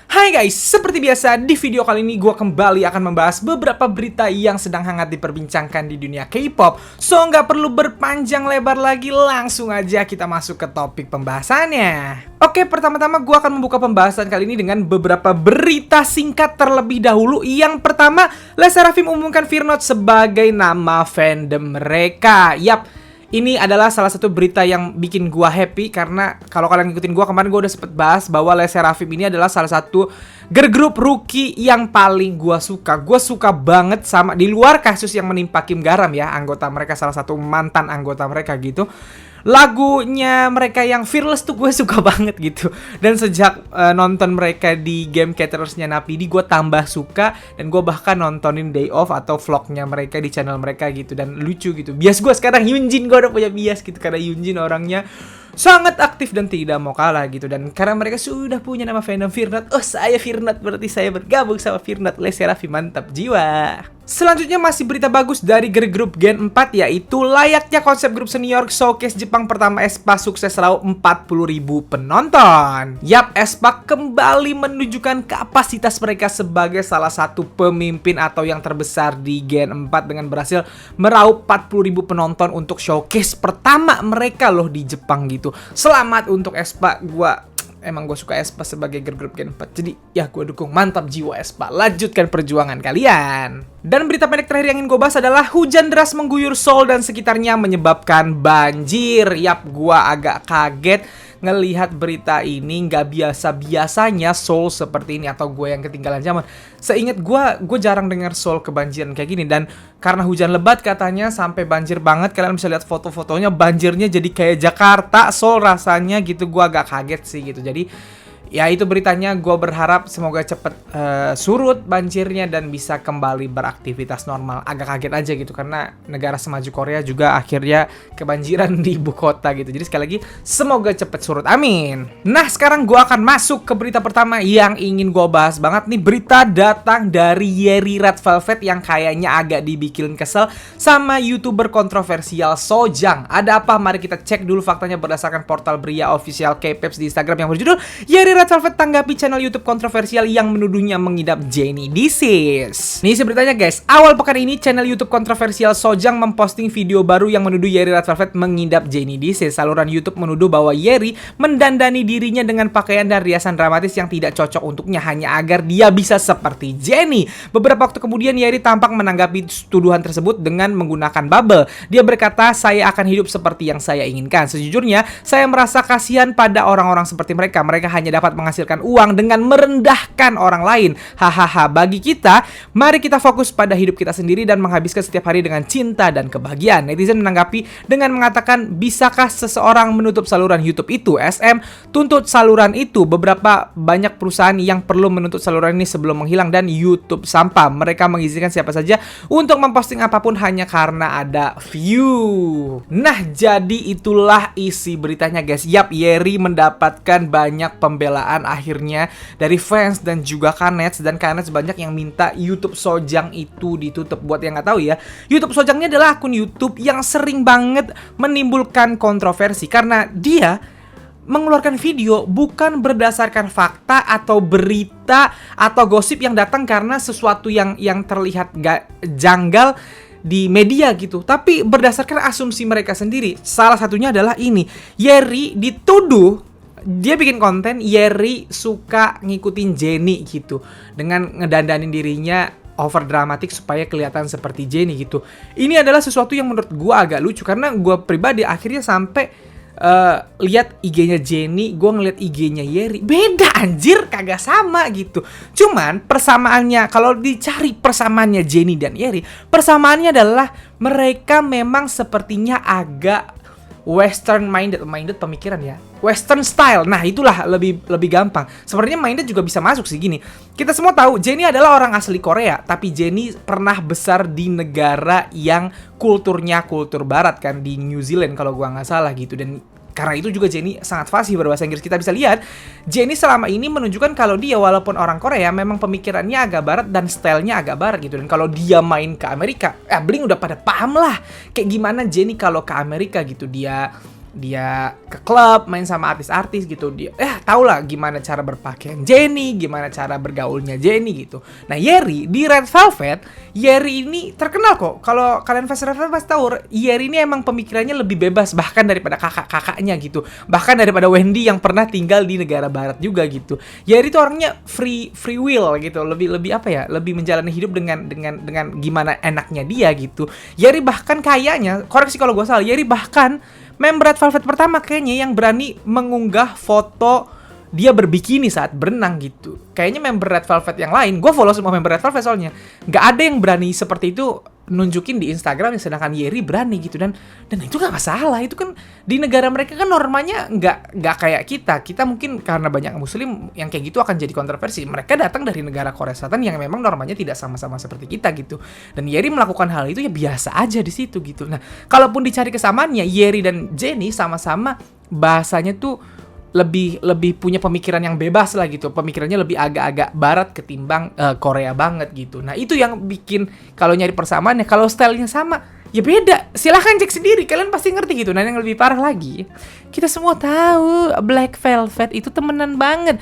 Hai guys, seperti biasa di video kali ini gue kembali akan membahas beberapa berita yang sedang hangat diperbincangkan di dunia K-pop. So nggak perlu berpanjang lebar lagi, langsung aja kita masuk ke topik pembahasannya. Oke, pertama-tama gue akan membuka pembahasan kali ini dengan beberapa berita singkat terlebih dahulu. Yang pertama, LE SSERAFIM umumkan Virnot sebagai nama fandom mereka. Yap, ini adalah salah satu berita yang bikin gua happy karena kalau kalian ngikutin gua kemarin gua udah sempet bahas bahwa LE SSERAFIM ini adalah salah satu girl group rookie yang paling gua suka. Gua suka banget sama, di luar kasus yang menimpa Kim Garam ya, anggota mereka, salah satu mantan anggota mereka gitu. Lagunya mereka yang Fearless tuh gue suka banget gitu. Dan sejak nonton mereka di game Caterersnya Napidi, gue tambah suka. Dan gue bahkan nontonin Day Off atau vlognya mereka di channel mereka gitu. Dan lucu gitu. Bias gue sekarang Hyunjin, gue udah punya bias gitu. Karena Hyunjin orangnya sangat aktif dan tidak mau kalah gitu. Dan karena mereka sudah punya nama fandom Virnot, oh saya Virnot, berarti saya bergabung sama Virnot. LE SSERAFIM mantap jiwa. Selanjutnya masih berita bagus dari girl group Gen 4, yaitu layaknya konsep grup senior showcase Jepang pertama aespa sukses raup 40.000 penonton. Yap, aespa kembali menunjukkan kapasitas mereka sebagai salah satu pemimpin atau yang terbesar di Gen 4 dengan berhasil meraup 40.000 penonton untuk showcase pertama mereka loh di Jepang gitu. Selamat untuk aespa, emang gue suka aespa sebagai girl group Gen 4. Jadi ya gue dukung, mantap jiwa aespa. Lanjutkan perjuangan kalian. Dan berita pendek terakhir yang ingin gue bahas adalah hujan deras mengguyur Seoul dan sekitarnya menyebabkan banjir. Yap, gue agak kaget ngelihat berita ini. Nggak biasa-biasanya Seoul seperti ini, atau gue yang ketinggalan zaman. Seingat gue jarang dengar Seoul kebanjiran kayak gini. Dan karena hujan lebat katanya sampai banjir banget. Kalian bisa lihat foto-fotonya, banjirnya jadi kayak Jakarta, Seoul rasanya gitu. Gue agak kaget sih gitu. Jadi ya itu beritanya, gue berharap semoga cepet surut banjirnya dan bisa kembali beraktivitas normal. Agak kaget aja gitu karena negara semaju Korea juga akhirnya kebanjiran di ibu kota gitu. Jadi sekali lagi semoga cepet surut, amin. Nah sekarang gue akan masuk ke berita pertama yang ingin gue bahas banget nih. Berita datang dari Yeri Red Velvet yang kayaknya agak dibikin kesel sama YouTuber kontroversial Sojang. Ada apa? Mari kita cek dulu faktanya berdasarkan portal Bria Official K-Peps di Instagram yang berjudul Yeri Red Velvet tanggapi channel YouTube kontroversial yang menuduhnya mengidap Jennie disease. Nih beritanya guys, awal pekan ini channel YouTube kontroversial Sojang memposting video baru yang menuduh Yeri Red Velvet mengidap Jennie disease. Saluran YouTube menuduh bahwa Yeri mendandani dirinya dengan pakaian dan riasan dramatis yang tidak cocok untuknya hanya agar dia bisa seperti Jennie. Beberapa waktu kemudian Yeri tampak menanggapi tuduhan tersebut dengan menggunakan bubble. Dia berkata, "Saya akan hidup seperti yang saya inginkan. Sejujurnya, saya merasa kasihan pada orang-orang seperti mereka. Mereka hanya dapat menghasilkan uang dengan merendahkan orang lain. Hahaha, bagi kita, mari kita fokus pada hidup kita sendiri dan menghabiskan setiap hari dengan cinta dan kebahagiaan." Netizen menanggapi dengan mengatakan, "Bisakah seseorang menutup saluran YouTube itu? SM, tuntut saluran itu. Beberapa banyak perusahaan yang perlu menuntut saluran ini sebelum menghilang dan YouTube sampah. Mereka mengizinkan siapa saja untuk memposting apapun hanya karena ada view." Nah, jadi itulah isi beritanya guys. Yap, Yeri mendapatkan banyak pembelaan akhirnya dari fans dan juga Kanets. Dan Kanets banyak yang minta YouTube Sojang itu ditutup. Buat yang nggak tahu ya, YouTube Sojang ini adalah akun YouTube yang sering banget menimbulkan kontroversi karena dia mengeluarkan video bukan berdasarkan fakta atau berita atau gosip yang datang karena sesuatu yang terlihat janggal di media gitu, tapi berdasarkan asumsi mereka sendiri. Salah satunya adalah ini, Yeri dituduh dia bikin konten Yeri suka ngikutin Jennie gitu dengan ngedandanin dirinya over dramatik supaya kelihatan seperti Jennie gitu. Ini adalah sesuatu yang menurut gue agak lucu karena gue pribadi akhirnya sampai lihat IG-nya Jennie, gue ngeliat IG-nya Yeri, beda anjir, kagak sama gitu. Cuman persamaannya, kalau dicari persamaannya Jennie dan Yeri, persamaannya adalah mereka memang sepertinya agak Western minded pemikiran ya, Western style. Nah itulah lebih gampang. Sebenarnya minded juga bisa masuk sih gini. Kita semua tahu Jennie adalah orang asli Korea, tapi Jennie pernah besar di negara yang kulturnya kultur barat kan, di New Zealand kalau gua nggak salah gitu. Dan karena itu juga Jennie sangat fasih berbahasa Inggris. Kita bisa lihat Jennie selama ini menunjukkan kalau dia walaupun orang Korea memang pemikirannya agak barat dan stylenya agak barat gitu. Dan kalau dia main ke Amerika, Bling udah pada paham lah kayak gimana Jennie kalau ke Amerika gitu. Dia dia ke klub, main sama artis-artis gitu. Dia tau lah gimana cara berpakaian Jennie, gimana cara bergaulnya Jennie gitu. Nah, Yeri di Red Velvet, Yeri ini terkenal kok. Kalau kalian fans Red Velvet pasti tahu, Yeri ini emang pemikirannya lebih bebas bahkan daripada kakak-kakaknya gitu. Bahkan daripada Wendy yang pernah tinggal di negara barat juga gitu. Yeri itu orangnya free will gitu. Lebih apa ya? Lebih menjalani hidup dengan gimana enaknya dia gitu. Yeri bahkan kayaknya, koreksi kalau gue salah, Yeri bahkan member Red Velvet pertama kayaknya yang berani mengunggah foto dia berbikini saat berenang gitu. Kayaknya member Red Velvet yang lain, gue follow semua member Red Velvet soalnya, nggak ada yang berani seperti itu nunjukin di Instagram, sedangkan Yeri berani gitu. Dan itu nggak masalah. Itu kan di negara mereka kan normanya nggak kayak kita mungkin karena banyak muslim yang kayak gitu akan jadi kontroversi. Mereka datang dari negara Korea Selatan yang memang normanya tidak sama-sama seperti kita gitu. Dan Yeri melakukan hal itu ya biasa aja di situ gitu. Nah, kalaupun dicari kesamaannya, Yeri dan Jennie sama-sama bahasanya tuh lebih punya pemikiran yang bebas lah gitu. Pemikirannya lebih agak-agak barat ketimbang Korea banget gitu. Nah, itu yang bikin kalau nyari persamaannya, kalau stylenya sama, ya beda. Silahkan cek sendiri, kalian pasti ngerti gitu. Nah, yang lebih parah lagi, kita semua tahu Black Velvet itu temenan banget.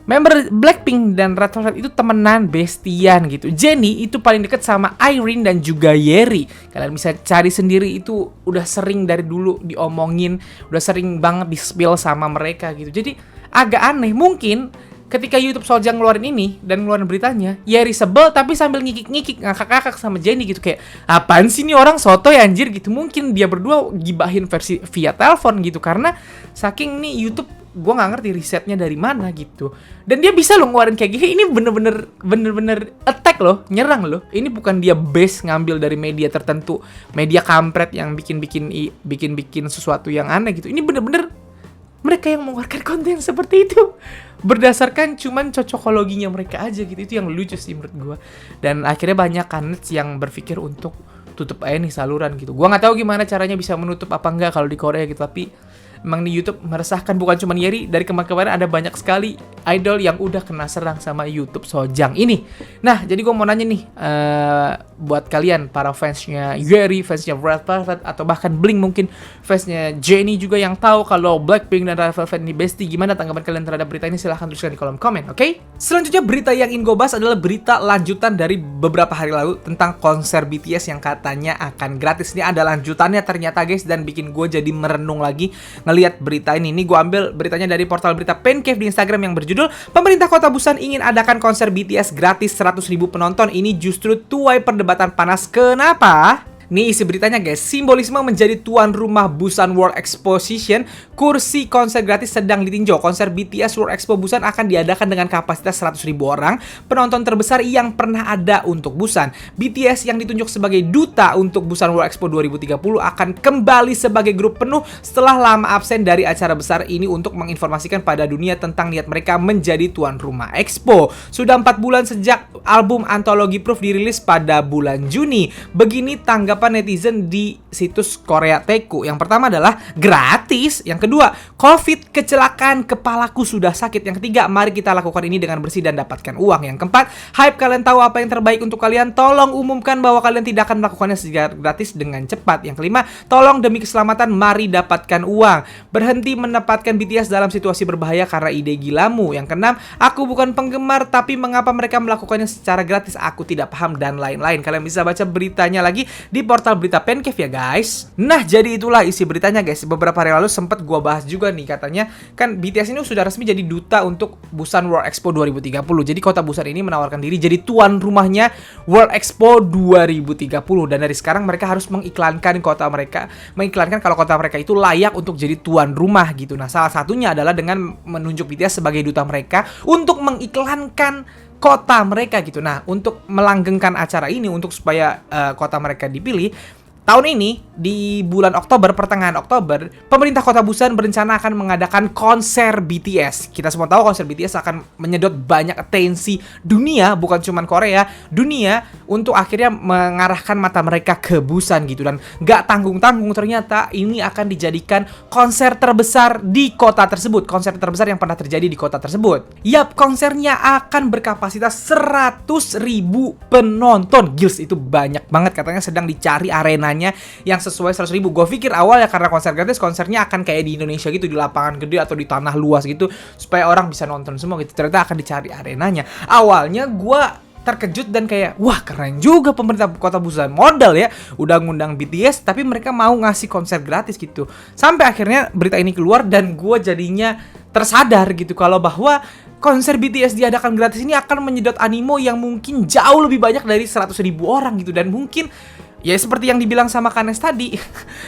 Member Blackpink dan Red Velvet itu temenan, bestian gitu. Jennie itu paling deket sama Irene dan juga Yeri. Kalian bisa cari sendiri, itu udah sering dari dulu diomongin, udah sering banget di-spill sama mereka gitu. Jadi agak aneh, mungkin ketika YouTube Soljang ngeluarin ini dan ngeluarin beritanya, Yeri sebel tapi sambil ngikik-ngikik ngakak-ngakak sama Jennie gitu, kayak apaan sih ini orang sotoy anjir gitu. Mungkin dia berdua gibahin versi via telepon gitu, karena saking nih YouTube, gue nggak ngerti risetnya dari mana gitu. Dan dia bisa loh ngeluarin kayak gini. Ini bener-bener attack loh, nyerang loh. Ini bukan dia base ngambil dari media tertentu, media kampret yang bikin sesuatu yang aneh gitu. Ini bener-bener mereka yang mengeluarkan konten seperti itu berdasarkan cuman cocokologinya mereka aja gitu. Itu yang lucu sih menurut gue. Dan akhirnya banyak kanets yang berpikir untuk tutup aja nih saluran gitu. Gue nggak tahu gimana caranya bisa menutup apa enggak kalau di Korea gitu, tapi emang di YouTube meresahkan. Bukan cuma Yeri, dari kemarin ada banyak sekali idol yang udah kena serang sama YouTube Soljang ini. Nah, jadi gue mau nanya nih, buat kalian para fansnya Yeri, fansnya Red Velvet, atau bahkan Blink mungkin fansnya Jennie juga yang tahu kalau Blackpink dan Red Velvet ini bestie, gimana tanggapan kalian terhadap berita ini? Silahkan tuliskan di kolom komen, oke? Selanjutnya berita yang ingin gue bahas adalah berita lanjutan dari beberapa hari lalu tentang konser BTS yang katanya akan gratis. Ini ada lanjutannya ternyata guys, dan bikin gue jadi merenung lagi ngelihat berita ini. Gue ambil beritanya dari portal berita Pancave di Instagram yang berjudul Pemerintah Kota Busan ingin adakan konser BTS gratis 100.000 penonton. Ini justru tuai perdebatan panas. Kenapa? Nih isi beritanya guys, simbolisme menjadi tuan rumah Busan World Exposition, kursi konser gratis sedang ditinjau. Konser BTS World Expo Busan akan diadakan dengan kapasitas 100.000 orang, penonton terbesar yang pernah ada untuk Busan. BTS yang ditunjuk sebagai duta untuk Busan World Expo 2030 akan kembali sebagai grup penuh setelah lama absen dari acara besar ini untuk menginformasikan pada dunia tentang niat mereka menjadi tuan rumah Expo. Sudah 4 bulan sejak album Anthology Proof dirilis pada bulan Juni. Begini tanggapan netizen di situs Korea Teku. Yang pertama adalah gratis. Yang kedua, COVID, kecelakaan, kepalaku sudah sakit. Yang ketiga, mari kita lakukan ini dengan bersih dan dapatkan uang. Yang keempat, hype, kalian tahu apa yang terbaik untuk kalian, tolong umumkan bahwa kalian tidak akan melakukannya secara gratis dengan cepat. Yang kelima, tolong demi keselamatan mari dapatkan uang. Berhenti menempatkan BTS dalam situasi berbahaya karena ide gilamu. Yang keenam, aku bukan penggemar tapi mengapa mereka melakukannya secara gratis, aku tidak paham, dan lain-lain. Kalian bisa baca beritanya lagi di portal berita Pancave ya guys. Nah, jadi itulah isi beritanya guys. Beberapa hari lalu sempat gua bahas juga nih, katanya kan BTS ini sudah resmi jadi duta untuk Busan World Expo 2030. Jadi kota Busan ini menawarkan diri jadi tuan rumahnya World Expo 2030, dan dari sekarang mereka harus mengiklankan kalau kota mereka itu layak untuk jadi tuan rumah gitu. Nah, salah satunya adalah dengan menunjuk BTS sebagai duta mereka untuk mengiklankan kota mereka gitu. Nah, untuk melanggengkan acara ini, untuk supaya kota mereka dipilih, tahun ini di bulan Oktober, pertengahan Oktober, pemerintah kota Busan berencana akan mengadakan konser BTS. Kita semua tahu konser BTS akan menyedot banyak atensi dunia, bukan cuma Korea, dunia, untuk akhirnya mengarahkan mata mereka ke Busan gitu. Dan gak tanggung-tanggung ternyata ini akan dijadikan konser terbesar di kota tersebut, konser terbesar yang pernah terjadi di kota tersebut. Yap, konsernya akan berkapasitas 100.000 penonton. Gils, itu banyak banget, katanya sedang dicari arena arenanya yang sesuai 100.000. Gue pikir awalnya karena konser gratis, konsernya akan kayak di Indonesia gitu, di lapangan gede atau di tanah luas gitu, supaya orang bisa nonton semua gitu. Ternyata akan dicari arenanya. Awalnya gue terkejut dan kayak, wah keren juga pemerintah kota Busan, modal ya, udah ngundang BTS tapi mereka mau ngasih konser gratis gitu. Sampai akhirnya berita ini keluar dan gue jadinya tersadar gitu kalau bahwa konser BTS diadakan gratis ini akan menyedot animo yang mungkin jauh lebih banyak dari 100.000 orang gitu. Dan mungkin ya seperti yang dibilang sama Kanes tadi,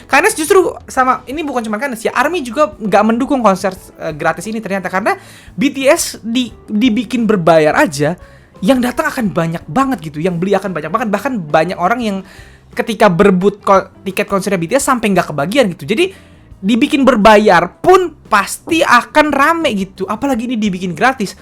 Kanes justru sama, ini bukan cuma Kanes ya, ARMY juga nggak mendukung konser gratis ini ternyata, karena BTS dibikin berbayar aja, yang datang akan banyak banget gitu, yang beli akan banyak banget, bahkan banyak orang yang ketika berebut tiket konsernya BTS sampai nggak kebagian gitu. Jadi dibikin berbayar pun pasti akan rame gitu, apalagi ini dibikin gratis.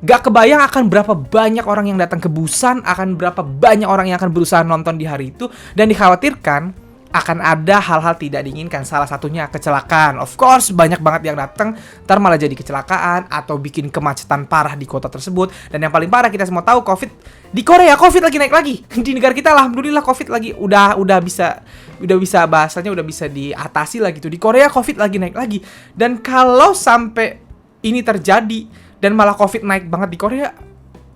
Gak kebayang akan berapa banyak orang yang datang ke Busan, akan berapa banyak orang yang akan berusaha nonton di hari itu, dan dikhawatirkan akan ada hal-hal tidak diinginkan. Salah satunya kecelakaan. Of course, banyak banget yang datang, ntar malah jadi kecelakaan atau bikin kemacetan parah di kota tersebut. Dan yang paling parah, kita semua tahu COVID di Korea, COVID lagi naik lagi. Di negara kita alhamdulillah COVID lagi udah bisa bahasanya udah bisa diatasi lah gitu. Di Korea COVID lagi naik lagi. Dan kalau sampai ini terjadi dan malah COVID naik banget di Korea,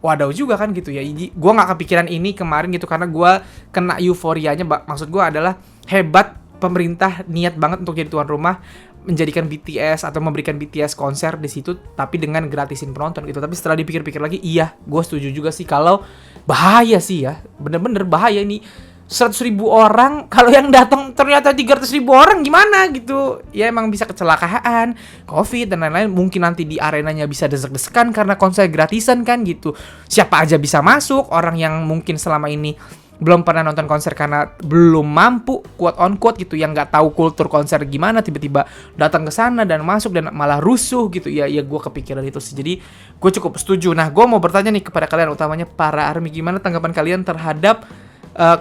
wadaw juga kan gitu ya. Gue gak kepikiran ini kemarin gitu karena gue kena euforianya. Maksud gue adalah hebat pemerintah niat banget untuk jadi tuan rumah, menjadikan BTS atau memberikan BTS konser di situ tapi dengan gratisin penonton gitu. Tapi setelah dipikir-pikir lagi, iya, gue setuju juga sih kalau bahaya sih ya. Bener-bener bahaya ini. 100.000 orang, kalau yang datang ternyata 300.000 orang gimana gitu. Ya emang bisa kecelakaan, COVID dan lain-lain. Mungkin nanti di arenanya bisa desek-desekan karena konser gratisan kan gitu. Siapa aja bisa masuk, orang yang mungkin selama ini belum pernah nonton konser karena belum mampu, quote on quote gitu, yang nggak tahu kultur konser gimana, tiba-tiba datang ke sana dan masuk dan malah rusuh gitu. Ya gue kepikiran itu sih. Jadi gue cukup setuju. Nah, gue mau bertanya nih kepada kalian, utamanya para ARMY, gimana tanggapan kalian terhadap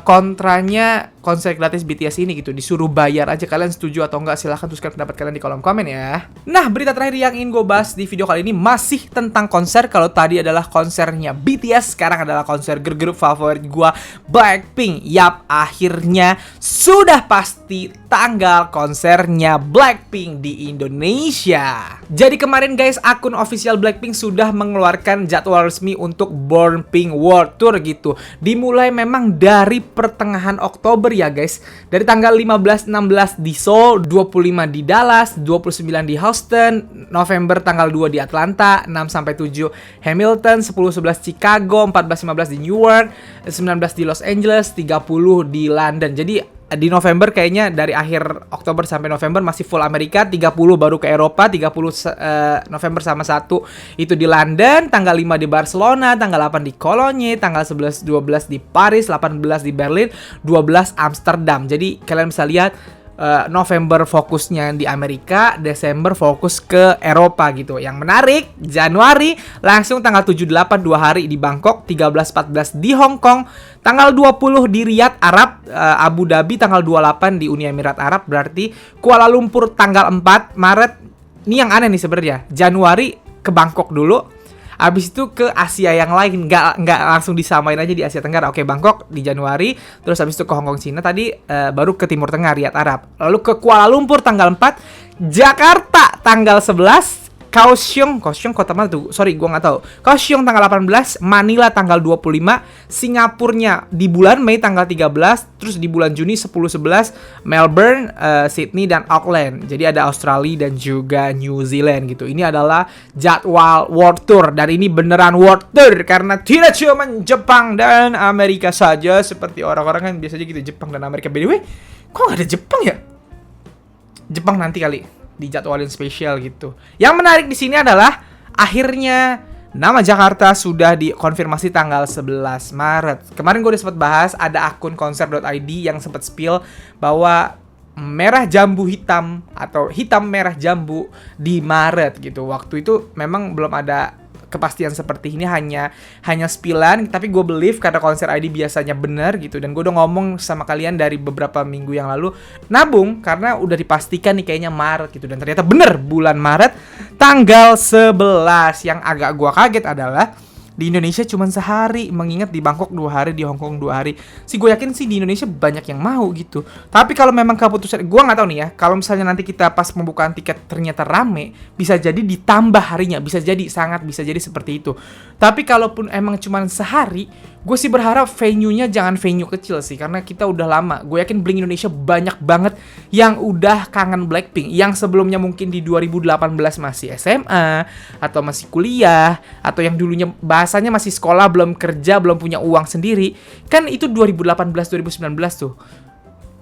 kontranya konser gratis BTS ini gitu, disuruh bayar aja. Kalian setuju atau enggak? Silahkan tuliskan pendapat kalian di kolom komen ya. Nah, berita terakhir yang ingin gue bahas di video kali ini masih tentang konser. Kalau tadi adalah konsernya BTS, sekarang adalah konser grup favorit gue, Blackpink. Yap, akhirnya sudah pasti tanggal konsernya Blackpink di Indonesia. Jadi kemarin guys, akun official Blackpink sudah mengeluarkan jadwal resmi untuk Born Pink World Tour gitu. Dimulai memang dari pertengahan Oktober ya guys. Dari tanggal 15-16 di Seoul, 25 di Dallas, 29 di Houston, November tanggal 2 di Atlanta, 6-7 Hamilton, 10-11 Chicago, 14-15 di Newark, 19 di Los Angeles, 30 di London. Jadi di November kayaknya dari akhir Oktober sampai November masih full Amerika, 30 baru ke Eropa, 30 November sama 1 itu di London, tanggal 5 di Barcelona, tanggal 8 di Cologne, tanggal 11-12 di Paris, 18 di Berlin, 12 Amsterdam. Jadi kalian bisa lihat November fokusnya di Amerika, Desember fokus ke Eropa gitu. Yang menarik, Januari langsung tanggal 7-8 2 hari di Bangkok, 13-14 di Hong Kong, tanggal 20 di Riyadh Arab, Abu Dhabi tanggal 28 di Uni Emirat Arab, berarti Kuala Lumpur tanggal 4 Maret. Ini yang aneh nih sebenarnya. Januari ke Bangkok dulu, abis itu ke Asia yang lain, nggak langsung disamain aja di Asia Tenggara. Oke, Bangkok di Januari, terus abis itu ke Hong Kong Cina tadi, baru ke Timur Tengah Riyadh Arab, lalu ke Kuala Lumpur tanggal 4, Jakarta tanggal 11, Kaohsiung kota mana tuh? Sorry, gue nggak tahu. Kaohsiung tanggal 18, Manila tanggal 25, Singapurnya di bulan Mei tanggal 13, terus di bulan Juni 10-11, Melbourne, Sydney, dan Auckland. Jadi ada Australia dan juga New Zealand gitu. Ini adalah jadwal World Tour, dan ini beneran World Tour karena tidak cuma Jepang dan Amerika saja seperti orang-orang kan biasanya gitu, Jepang dan Amerika. By the way, kok nggak ada Jepang ya? Jepang nanti kali dijadwalin spesial gitu. Yang menarik di sini adalah akhirnya nama Jakarta sudah dikonfirmasi tanggal 11 Maret. Kemarin gue udah sempat bahas, ada akun konser.id yang sempat spill bahwa merah jambu hitam atau hitam merah jambu di Maret gitu. Waktu itu memang belum ada kepastian seperti ini, hanya spillan, tapi gue believe karena konser ID biasanya bener gitu. Dan gue udah ngomong sama kalian dari beberapa minggu yang lalu, nabung karena udah dipastikan nih kayaknya Maret gitu. Dan ternyata bener bulan Maret tanggal 11. Yang agak gue kaget adalah Di Indonesia cuma sehari, mengingat di Bangkok 2 hari, di Hong Kong 2 hari. Gue yakin sih di Indonesia banyak yang mau gitu. Tapi kalau memang keputusan, gue nggak tahu nih ya. Kalau misalnya nanti kita pas pembukaan tiket ternyata rame, bisa jadi ditambah harinya, bisa jadi sangat bisa jadi seperti itu. Tapi kalaupun emang cuma sehari, gue sih berharap venue-nya jangan venue kecil sih, karena kita udah lama. Gue yakin Blink Indonesia banyak banget yang udah kangen Blackpink, yang sebelumnya mungkin di 2018 masih SMA atau masih kuliah, atau yang dulunya bahasanya masih sekolah, belum kerja, belum punya uang sendiri. Kan itu 2018-2019 tuh.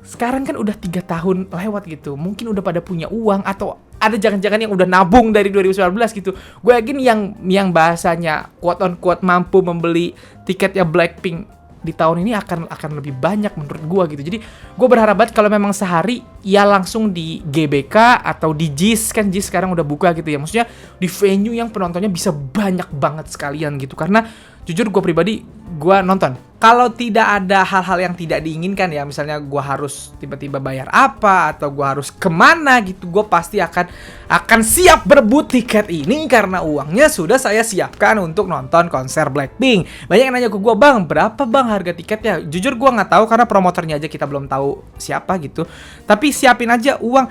Sekarang kan udah 3 tahun lewat gitu. Mungkin udah pada punya uang, atau ada jangan-jangan yang udah nabung dari 2019 gitu. Gue yakin yang bahasanya quote on quote mampu membeli tiketnya Blackpink di tahun ini akan lebih banyak menurut gue gitu. Jadi gue berharap banget kalau memang sehari ya langsung di GBK atau di JIS, kan JIS sekarang udah buka gitu ya. Maksudnya di venue yang penontonnya bisa banyak banget sekalian gitu. Karena jujur gue pribadi, gue nonton. Kalau tidak ada hal-hal yang tidak diinginkan ya, misalnya gue harus tiba-tiba bayar apa, atau gue harus kemana gitu, gue pasti akan siap berebut tiket ini karena uangnya sudah saya siapkan untuk nonton konser Blackpink. Banyak yang nanya ke gue, bang, berapa bang harga tiketnya? Jujur gue nggak tahu karena promotornya aja kita belum tahu siapa gitu. Tapi siapin aja uang.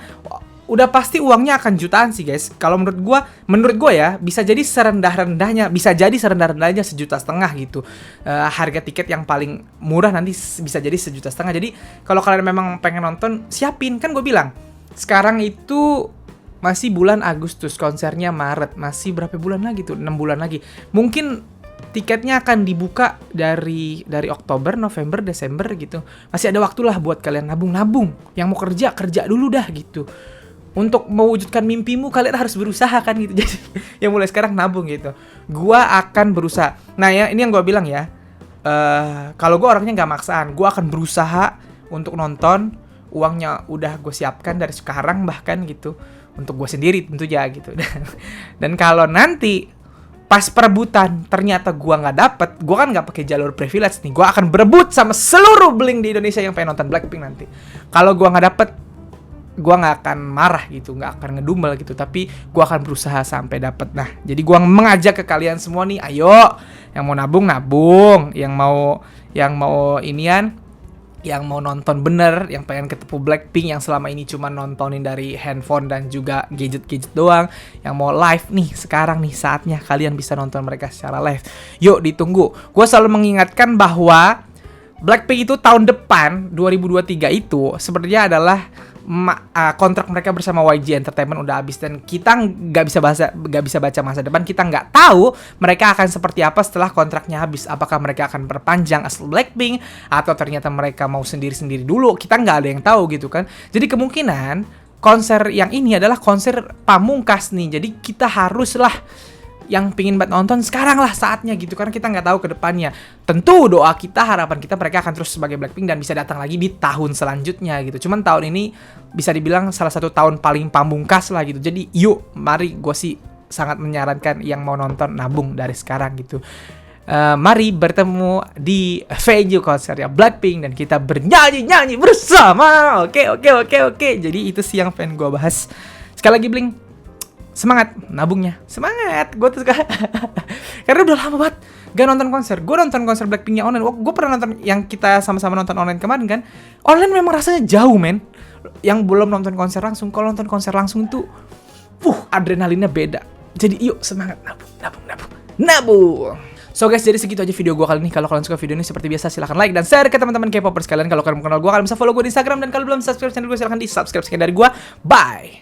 Udah pasti uangnya akan jutaan sih guys. Kalau menurut gue ya, bisa jadi serendah-rendahnya 1,5 juta gitu. Harga tiket yang paling murah nanti bisa jadi 1,5 juta. Jadi kalau kalian memang pengen nonton, siapin. Kan gue bilang, sekarang itu masih bulan Agustus, konsernya Maret, masih berapa bulan lagi tuh? 6 bulan lagi. Mungkin tiketnya akan dibuka dari Oktober, November, Desember gitu. Masih ada waktu lah buat kalian nabung. Yang mau kerja dulu dah gitu. Untuk mewujudkan mimpimu, kalian harus berusaha kan gitu. Jadi yang mulai sekarang nabung gitu. Gua akan berusaha. Nah ya, ini yang gua bilang ya. Kalau gua orangnya nggak maksaan, gua akan berusaha untuk nonton. Uangnya udah gue siapkan dari sekarang bahkan gitu. Untuk gue sendiri tentunya gitu. Dan kalau nanti pas perebutan ternyata gua nggak dapet, gua kan nggak pakai jalur privilege nih. Gua akan berebut sama seluruh Blink di Indonesia yang pengen nonton Blackpink nanti. Kalau gua nggak dapet, gue nggak akan marah gitu, nggak akan ngedumel gitu, tapi gue akan berusaha sampai dapat. Nah, jadi gue mengajak ke kalian semua nih, ayo, yang mau nabung, yang mau inian, yang mau nonton bener, yang pengen ketemu Blackpink, yang selama ini cuma nontonin dari handphone dan juga gadget-gadget doang, yang mau live nih, sekarang nih saatnya kalian bisa nonton mereka secara live. Yuk ditunggu. Gue selalu mengingatkan bahwa Blackpink itu tahun depan 2023 itu sebenarnya adalah kontrak mereka bersama YG Entertainment udah habis, dan kita nggak bisa baca masa depan. Kita nggak tahu mereka akan seperti apa setelah kontraknya habis. Apakah mereka akan perpanjang asal Blackpink atau ternyata mereka mau sendiri-sendiri dulu? Kita nggak ada yang tahu gitu kan. Jadi kemungkinan konser yang ini adalah konser pamungkas nih. Jadi kita haruslah yang pingin banget nonton sekarang lah saatnya gitu, karena kita nggak tahu ke depannya. Tentu doa kita, harapan kita mereka akan terus sebagai Blackpink dan bisa datang lagi di tahun selanjutnya gitu. Cuman tahun ini bisa dibilang salah satu tahun paling pamungkas lah gitu. Jadi yuk, mari, gue sih sangat menyarankan yang mau nonton nabung dari sekarang gitu. Mari bertemu di venue konsernya Blackpink dan kita bernyanyi bersama. Oke. Jadi itu sih yang pengen gue bahas. Sekali lagi Blink, semangat nabungnya, semangat. Gue tuh karena udah lama banget gak nonton konser. Gue nonton konser Blackpinknya online. Gue pernah nonton yang kita sama-sama nonton online kemarin kan. Online memang rasanya jauh men. Yang belum nonton konser langsung, kalau nonton konser langsung tuh adrenalinnya beda. Jadi yuk semangat nabung. So guys, jadi segitu aja video gue kali ini. Kalau kalian suka video ini seperti biasa silahkan like dan share ke teman-teman K-popers sekalian. Kalau kalian mau kenal gue, kalian bisa follow gue di Instagram, dan kalau belum subscribe channel gue silahkan di subscribe. Sekian dari gue, bye.